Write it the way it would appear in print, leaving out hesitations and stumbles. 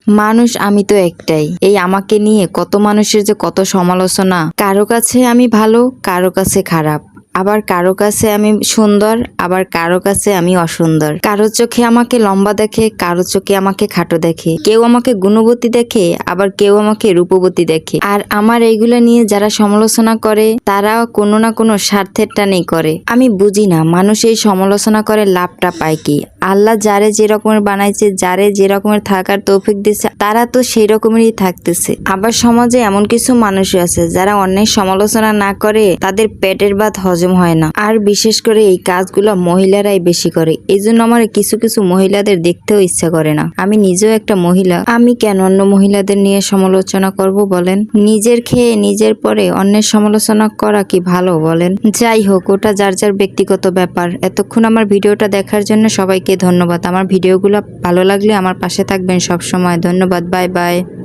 মানুষ আমি তো একটাই। এই আমাকে নিয়ে কত মানুষের যে কত সমালোচনা। কারো কাছে আমি ভালো, কারো কাছে খারাপ। আবার কারো কাছে আমি সুন্দর, আবার কারো কাছে আমি অসুন্দর। কারো চোখে আমাকে লম্বা দেখে, কারো চোখে আমাকে খাটো দেখে। কেউ আমাকে গুণবতী দেখে, আবার কেউ আমাকে রূপবতী দেখে। আর আমার এইগুলা নিয়ে যারা সমালোচনা করে তারা কোনো না কোনো স্বার্থের টানেই করে। আমি বুঝি না মানুষ এই সমালোচনা করে লাভটা পায় কি। আল্লাহ যারে যে রকমের বানাইছে, যারে যে রকমের থাকার তৌফিক দিছে, তারা তো সেই রকমেরই থাকতেছে। আবার সমাজে এমন কিছু মানুষই আছে যারা অন্যের সমালোচনা না করে তাদের পেটের ভাত হজম হয় না। আর বিশেষ করে এই কাজগুলো মহিলারাই বেশি করে। এই জন্য আমার কিছু কিছু মহিলাদের দেখতেও ইচ্ছা করে না। আমি নিজেও একটা মহিলা, আমি কেন অন্য মহিলাদের নিয়ে সমালোচনা করব বলেন? নিজের খেয়ে নিজের পরে অন্যের সমালোচনা করা কি ভালো বলেন? যাই হোক, ওটা যার যার ব্যক্তিগত ব্যাপার। এতক্ষণ আমার ভিডিওটা দেখার জন্য সবাইকে ধন্যবাদ। আমার ভিডিওগুলো ভালো লাগলে আমার পাশে থাকবেন সব সময়। ধন্যবাদ, বাই বাই।